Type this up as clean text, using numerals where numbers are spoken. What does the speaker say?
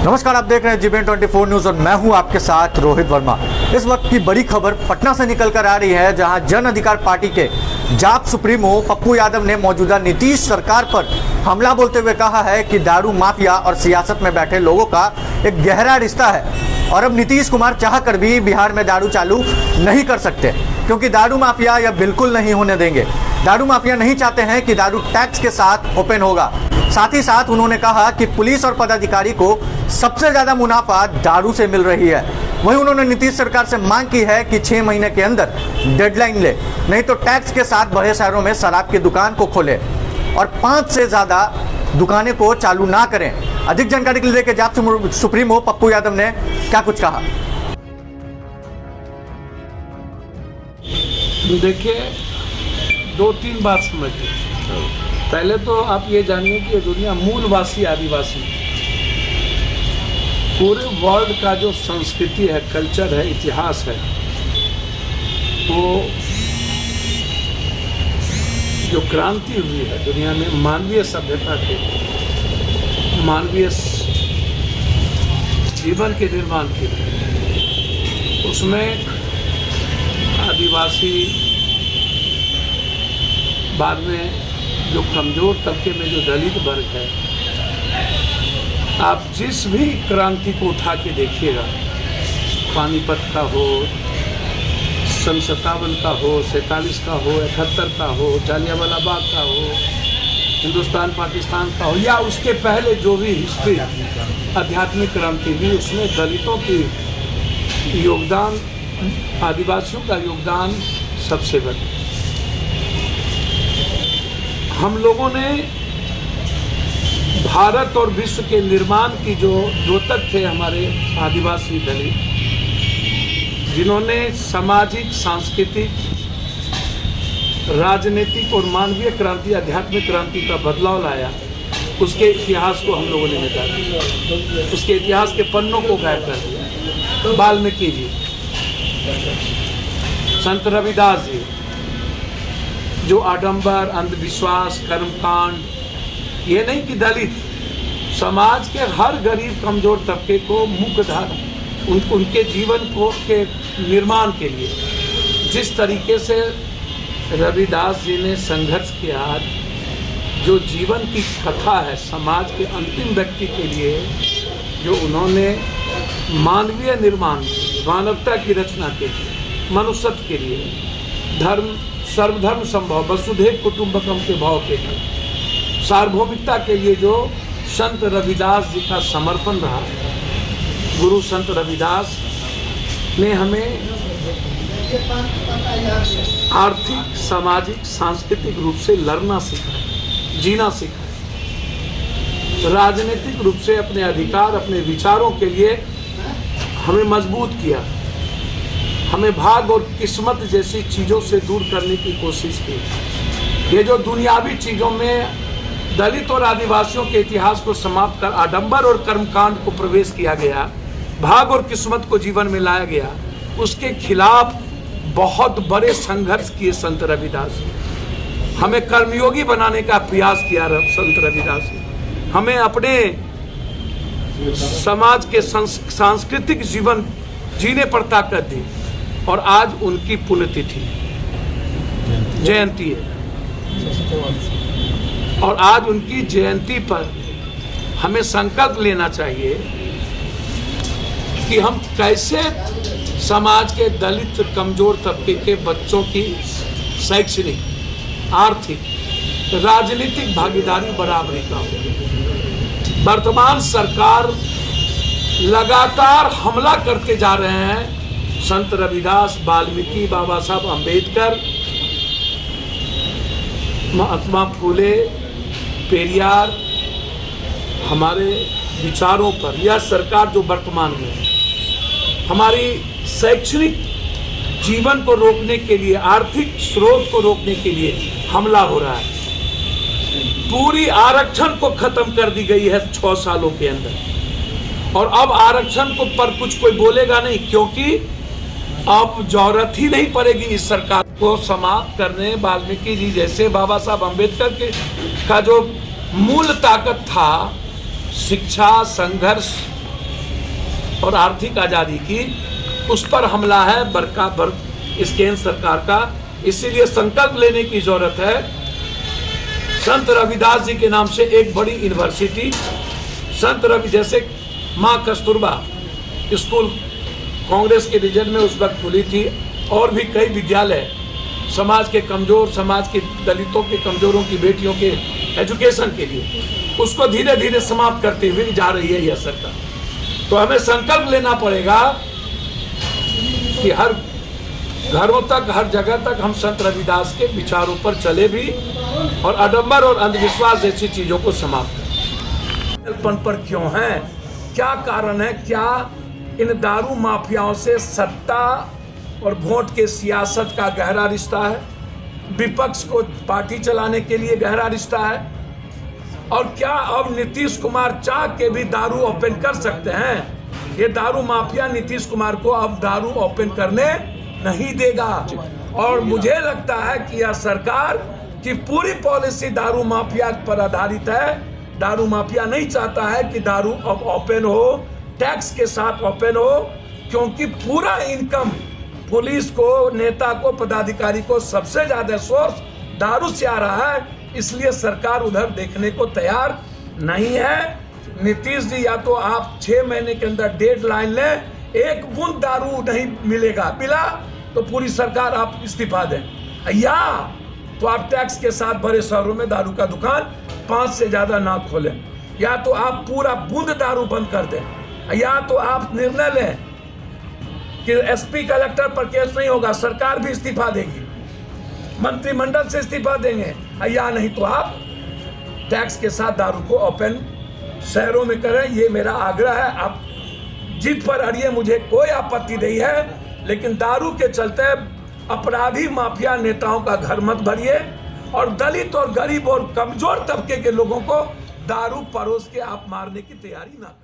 नमस्कार, आप देख रहे हैं जीबीएन 24 न्यूज और मैं हूं आपके साथ रोहित वर्मा। इस वक्त की बड़ी खबर पटना से निकल कर आ रही है, जहां जन अधिकार पार्टी के जाप सुप्रीमो पप्पू यादव ने मौजूदा नीतीश सरकार पर हमला बोलते हुए कहा है कि दारू माफिया और सियासत में बैठे लोगों का एक गहरा रिश्ता है और अब नीतीश कुमार चाह कर भी बिहार में दारू चालू नहीं कर सकते, क्योंकि दारू माफिया यह बिल्कुल नहीं होने देंगे। दारू माफिया नहीं चाहते हैं कि दारू टैक्स के साथ ओपन होगा। साथ ही साथ उन्होंने कहा कि पुलिस और पदाधिकारी को सबसे ज्यादा मुनाफा दारू से मिल रही है। वहीं उन्होंने नीतीश सरकार से मांग की है कि 6 महीने के अंदर डेडलाइन ले, नहीं तो टैक्स के साथ बड़े शहरों में शराब की दुकान को खोले और 5 से ज्यादा दुकानें को चालू ना करें। अधिक जानकारी के लिए लेकर जाप सुप्रीमो पप्पू यादव ने क्या कुछ कहा। देखिए, 2-3 बात समझिए। पहले तो आप ये जानिए कि दुनिया मूलवासी आदिवासी पूरे वर्ल्ड का जो संस्कृति है, कल्चर है, इतिहास है, वो जो क्रांति हुई है दुनिया में मानवीय सभ्यता के, मानवीय जीवन के निर्माण के लिए, उसमें आदिवासी, बाद में जो कमज़ोर तबके में जो दलित वर्ग है, आप जिस भी क्रांति को उठा के देखिएगा, पानीपत का हो, सन 57 का हो, 47 का हो, 71 का हो, जालियांवाला बाग का हो, हिंदुस्तान पाकिस्तान का हो, या उसके पहले जो भी हिस्ट्री आध्यात्मिक क्रांति हुई, उसमें दलितों की योगदान, आदिवासियों का योगदान सबसे बड़ा। हम लोगों ने भारत और विश्व के निर्माण की जो द्योतक थे हमारे आदिवासी दलित, जिन्होंने सामाजिक, सांस्कृतिक, राजनीतिक और मानवीय क्रांति, आध्यात्मिक क्रांति का बदलाव लाया, उसके इतिहास को हम लोगों ने मिटा दिया, उसके इतिहास के पन्नों को गायब कर दिया। वाल्मीकि जी, संत रविदास जी, जो आडंबर, अंधविश्वास, कर्मकांड, ये नहीं कि दलित, समाज के हर गरीब कमजोर तबके को मुख्यधारा उनके जीवन को के निर्माण के लिए जिस तरीके से रविदास जी ने संघर्ष किया, जो जीवन की कथा है समाज के अंतिम व्यक्ति के लिए, जो उन्होंने मानवीय निर्माण, मानवता की रचना के लिए, मनुष्यत्व के लिए, धर्म सर्वधर्म संभव, वसुधैव कुटुंबकम के भाव के लिए, सार्वभौमिकता के लिए जो संत रविदास जी का समर्पण रहा है। गुरु संत रविदास ने हमें आर्थिक, सामाजिक, सांस्कृतिक रूप से लड़ना सिखाया, जीना सिखाया, राजनीतिक रूप से अपने अधिकार, अपने विचारों के लिए हमें मजबूत किया, हमें भाग और किस्मत जैसी चीज़ों से दूर करने की कोशिश की। ये जो दुनियावी चीज़ों में दलित और आदिवासियों के इतिहास को समाप्त कर आडंबर और कर्मकांड को प्रवेश किया गया, भाग और किस्मत को जीवन में लाया गया, उसके खिलाफ बहुत बड़े संघर्ष किए संत रविदास। हमें कर्मयोगी बनाने का प्रयास किया संत रविदास। हमें अपने समाज के सांस्कृतिक जीवन जीने पर ताकत दी, और आज उनकी पुण्यतिथि, जयंती है, और आज उनकी जयंती पर हमें संकल्प लेना चाहिए कि हम कैसे समाज के दलित, कमजोर तबके के बच्चों की शैक्षणिक, आर्थिक, राजनीतिक भागीदारी बराबरी का हो। वर्तमान सरकार लगातार हमला करते जा रहे हैं संत रविदास, वाल्मीकि, बाबा साहब अम्बेडकर, महात्मा फूले, पेरियार, हमारे विचारों पर। यह सरकार जो वर्तमान में है, हमारी शैक्षणिक जीवन को रोकने के लिए, आर्थिक स्रोत को रोकने के लिए हमला हो रहा है। पूरी आरक्षण को खत्म कर दी गई है 6 सालों के अंदर, और अब आरक्षण को पर कुछ कोई बोलेगा नहीं, क्योंकि अब जरूरत ही नहीं पड़ेगी इस सरकार को समाप्त करने। वाल्मीकि जी जैसे, बाबा साहब अम्बेडकर के का जो मूल ताकत था, शिक्षा, संघर्ष, और आर्थिक आज़ादी की, उस पर हमला है बरका इस केंद्र सरकार का। इसीलिए संकल्प लेने की जरूरत है। संत रविदास जी के नाम से एक बड़ी यूनिवर्सिटी, संत रवि जैसे माँ कस्तूरबा स्कूल कांग्रेस के रीजन में उस वक्त खुली थी, और भी कई विद्यालय समाज के कमजोर, समाज के दलितों के कमजोरों की बेटियों के एजुकेशन के लिए, उसको धीरे धीरे समाप्त करते हुए जा रही है यह सरकार। तो हमें संकल्प लेना पड़ेगा कि हर घरों तक, हर जगह तक हम संत रविदास के विचारों पर चले भी, और आडंबर और अंधविश्वास जैसी चीजों को समाप्त करें। पर क्यों है, क्या कारण है, क्या इन दारू माफियाओं से सत्ता और वोट के सियासत का गहरा रिश्ता है? विपक्ष को पार्टी चलाने के लिए गहरा रिश्ता है? और क्या अब नीतीश कुमार चाह के भी दारू ओपन कर सकते हैं? ये दारू माफिया नीतीश कुमार को अब दारू ओपन करने नहीं देगा। और मुझे लगता है कि यह सरकार की पूरी पॉलिसी दारू माफिया पर आधारित है। दारू माफिया नहीं चाहता है कि दारू अब ओपन हो, टैक्स के साथ ओपन हो, क्योंकि पूरा इनकम पुलिस को, नेता को, पदाधिकारी को सबसे ज्यादा सोर्स दारू से आ रहा है। इसलिए सरकार उधर देखने को तैयार नहीं है। नीतीश जी, या तो आप 6 महीने के अंदर डेडलाइन लें, एक बूंद दारू नहीं मिलेगा, मिला तो पूरी सरकार आप इस्तीफा दें, या तो आप टैक्स के साथ बड़े शहरों में दारू का दुकान 5 से ज्यादा ना खोलें, या तो आप पूरा बूंद दारू बंद कर दें, या तो आप निर्णय लें कि एसपी कलेक्टर पर केस नहीं होगा, सरकार भी इस्तीफा देगी, मंत्रिमंडल से इस्तीफा देंगे, या नहीं तो आप टैक्स के साथ दारू को ओपन शहरों में करें। ये मेरा आग्रह है। आप जिद पर अड़िए, मुझे कोई आपत्ति नहीं है, लेकिन दारू के चलते अपराधी माफिया नेताओं का घर मत भरिए, और दलित और गरीब और कमजोर तबके के लोगों को दारू परोस के आप मारने की तैयारी ना करें।